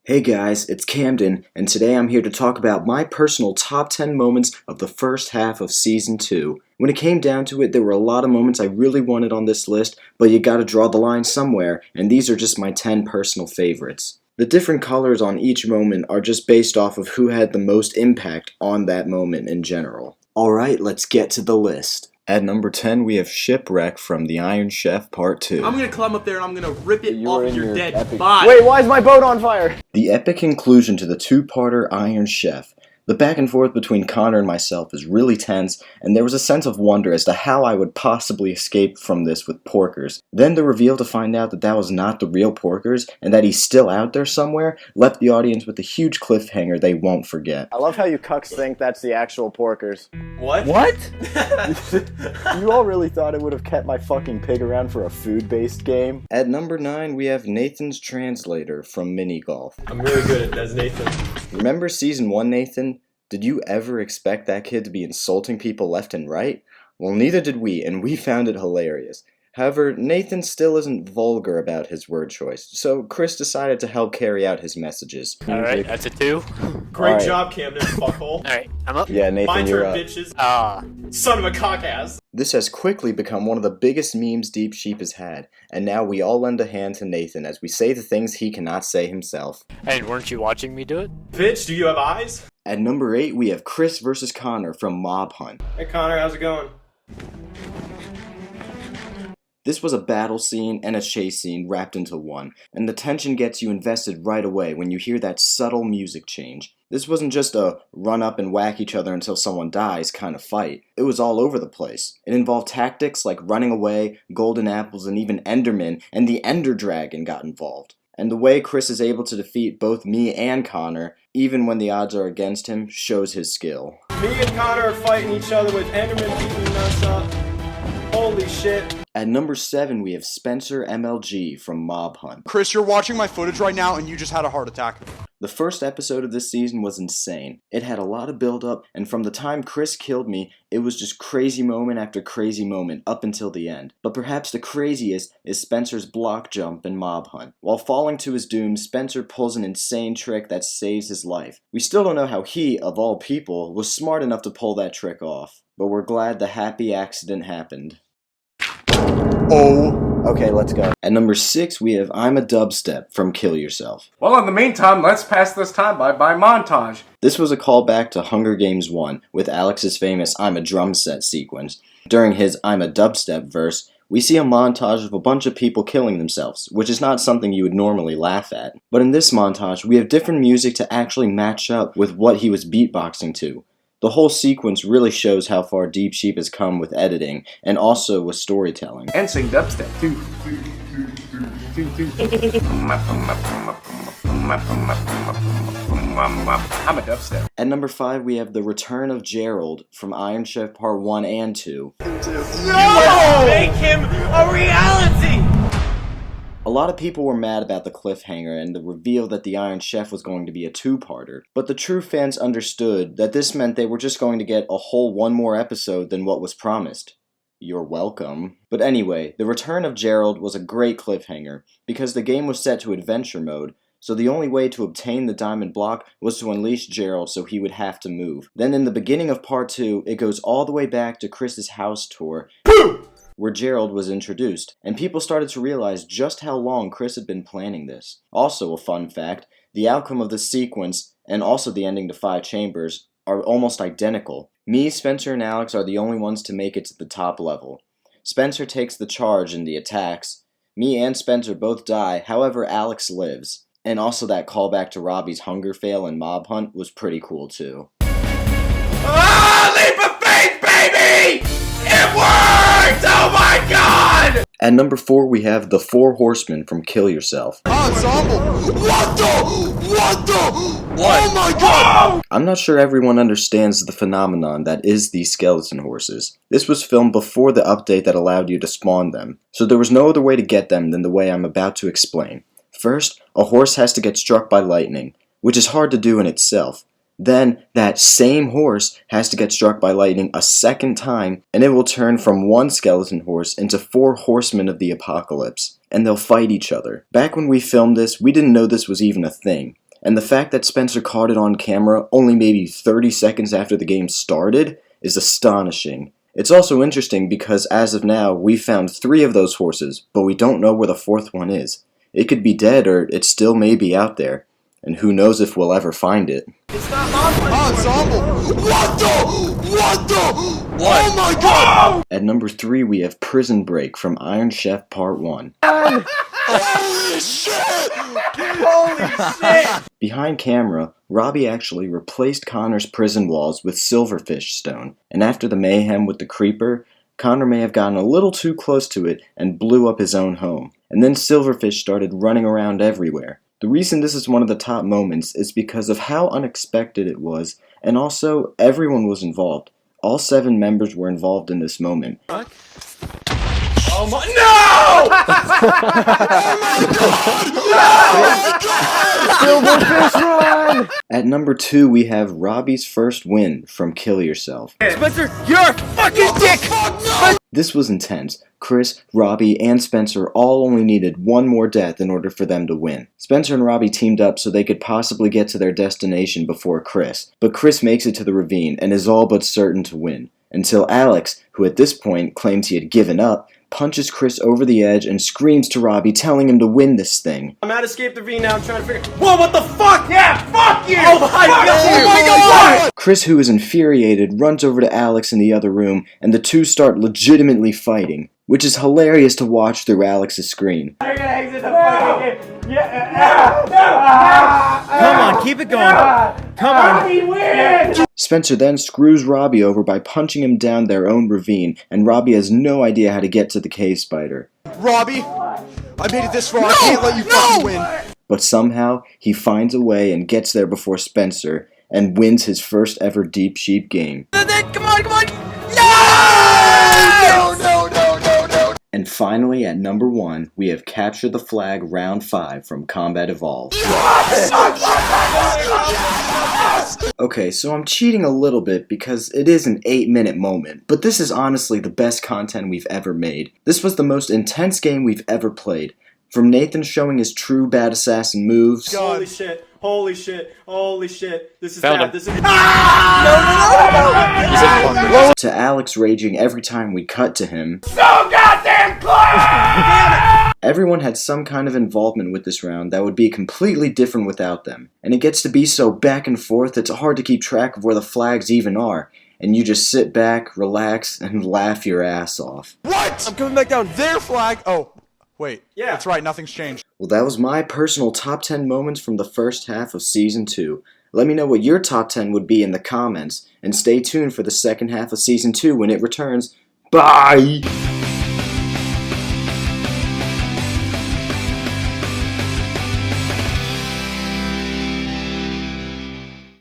Hey guys, it's Camden, and today I'm here to talk about my personal top 10 moments of the first half of Season 2. When it came down to it, there were a lot of moments I really wanted on this list, but you gotta draw the line somewhere, and these are just my 10 personal favorites. The different colors on each moment are just based off of who had the most impact on that moment in general. Alright, let's get to the list. At number 10, we have Shipwreck from The Iron Chef Part 2. I'm gonna climb up there and I'm gonna rip it off of your dead epic... body. Wait, why is my boat on fire? The epic conclusion to the two-parter Iron Chef. The back and forth between Connor and myself is really tense, and there was a sense of wonder as to how I would possibly escape from this with Porkers. Then the reveal to find out that that was not the real Porkers, and that he's still out there somewhere, left the audience with a huge cliffhanger they won't forget. I love how you cucks think that's the actual Porkers. What? You all really thought it would have kept my fucking pig around for a food-based game? At number 9, we have Nathan's Translator from Mini Golf. I'm really good at that, Nathan. Remember Season 1, Nathan? Did you ever expect that kid to be insulting people left and right? Well, neither did we, and we found it hilarious. However, Nathan still isn't vulgar about his word choice, so Chris decided to help carry out his messages. Alright, that's a 2. Great Alright. job, Camden, fuckhole. Alright, I'm up. Yeah, Nathan, My you're turn, up. bitches. Son of a cockass. This has quickly become one of the biggest memes Deep Sheep has had, and now we all lend a hand to Nathan as we say the things he cannot say himself. And weren't you watching me do it? Bitch, do you have eyes? At number 8, we have Chris vs. Connor from Mob Hunt. Hey, Connor, how's it going? This was a battle scene and a chase scene wrapped into one, and the tension gets you invested right away when you hear that subtle music change. This wasn't just a run up and whack each other until someone dies kind of fight. It was all over the place. It involved tactics like running away, golden apples, and even Enderman, and the Ender Dragon got involved. And the way Chris is able to defeat both me and Connor, even when the odds are against him, shows his skill. Me and Connor are fighting each other with Enderman beating us up. Holy shit. At number 7, we have Spencer MLG from Mob Hunt. Chris, you're watching my footage right now and you just had a heart attack. The first episode of this season was insane. It had a lot of build-up, and from the time Chris killed me, it was just crazy moment after crazy moment up until the end. But perhaps the craziest is Spencer's block jump in Mob Hunt. While falling to his doom, Spencer pulls an insane trick that saves his life. We still don't know how he, of all people, was smart enough to pull that trick off. But we're glad the happy accident happened. Oh. Okay, let's go. At number 6, we have I'm a Dubstep from Kill Yourself. Well, in the meantime, let's pass this time by montage. This was a callback to Hunger Games 1 with Alex's famous I'm a Drum Set sequence. During his I'm a Dubstep verse, we see a montage of a bunch of people killing themselves, which is not something you would normally laugh at. But in this montage, we have different music to actually match up with what he was beatboxing to. The whole sequence really shows how far Deep Sheep has come with editing, and also with storytelling. And sing dubstep, too. I'm a dubstep. At number 5, we have The Return of Gerald from Iron Chef Part 1 and 2. No! Make him a reality! A lot of people were mad about the cliffhanger and the reveal that the Iron Chef was going to be a two-parter, but the true fans understood that this meant they were just going to get a whole one more episode than what was promised. You're welcome. But anyway, The Return of Gerald was a great cliffhanger, because the game was set to adventure mode, so the only way to obtain the diamond block was to unleash Gerald so he would have to move. Then in the beginning of Part 2, it goes all the way back to Chris's house tour, where Gerald was introduced, and people started to realize just how long Chris had been planning this. Also a fun fact, the outcome of this sequence, and also the ending to 5 Chambers, are almost identical. Me, Spencer, and Alex are the only ones to make it to the top level. Spencer takes the charge in the attacks. Me and Spencer both die, however Alex lives. And also that callback to Robbie's hunger fail in Mob Hunt was pretty cool too. Ah, leap of faith, baby! It worked! Oh my god! At number 4, we have The Four Horsemen from Kill Yourself. Ensemble! What the? Oh my god! I'm not sure everyone understands the phenomenon that is these skeleton horses. This was filmed before the update that allowed you to spawn them, so there was no other way to get them than the way I'm about to explain. First, a horse has to get struck by lightning, which is hard to do in itself. Then, that same horse has to get struck by lightning a second time, and it will turn from one skeleton horse into 4 horsemen of the apocalypse, and they'll fight each other. Back when we filmed this, we didn't know this was even a thing, And the fact that Spencer caught it on camera only maybe 30 seconds after the game started is astonishing. It's also interesting because as of now, we found 3 of those horses, but we don't know where the 4th one is. It could be dead or it still may be out there. And who knows if we'll ever find it. Ensemble! What the? Oh my god! At number 3, we have Prison Break from Iron Chef Part 1. Holy shit! Behind camera, Robbie actually replaced Connor's prison walls with silverfish stone, and after the mayhem with the creeper, Connor may have gotten a little too close to it and blew up his own home. And then silverfish started running around everywhere. The reason this is one of the top moments is because of how unexpected it was, and also everyone was involved. All 7 members were involved in this moment. Oh my— No! Silverfish run! At number 2, we have Robbie's first win from Kill Yourself. Spencer, you're a fucking dick! This was intense. Chris, Robbie, and Spencer all only needed one more death in order for them to win. Spencer and Robbie teamed up so they could possibly get to their destination before Chris, but Chris makes it to the ravine and is all but certain to win. Until Alex, who at this point claims he had given up, punches Chris over the edge and screams to Robbie, telling him to win this thing. I'm at Escape the V now, I'm trying to figure— Whoa, what the fuck? Yeah, fuck you! Oh my god! Oh my god! Chris, who is infuriated, runs over to Alex in the other room, and the two start legitimately fighting, which is hilarious to watch through Alex's screen. You're gonna exit the fucking game. Come on, keep it going. Come on. We win! Spencer then screws Robbie over by punching him down their own ravine, and Robbie has no idea how to get to the cave spider. Robbie, I made it this far. I can't let you fucking win. But somehow, he finds a way and gets there before Spencer, and wins his first ever Deep Sheep game. Come on, come on! No! And finally, at number 1, we have Capture the Flag Round 5 from Combat Evolved. Okay, so I'm cheating a little bit because it is an 8-minute moment, but this is honestly the best content we've ever made. This was the most intense game we've ever played. From Nathan showing his true bad assassin moves, Holy shit, holy shit, holy shit. This is Found bad, him. this is— to Alex raging every time we cut to him. So goddamn close! Everyone had some kind of involvement with this round that would be completely different without them. And it gets to be so back and forth it's hard to keep track of where the flags even are. And you just sit back, relax, and laugh your ass off. What? I'm coming back down their flag. Oh, wait. Yeah. That's right. Nothing's changed. Well, that was my personal top 10 moments from the first half of Season 2. Let me know what your top 10 would be in the comments. And stay tuned for the second half of Season 2 when it returns. Bye!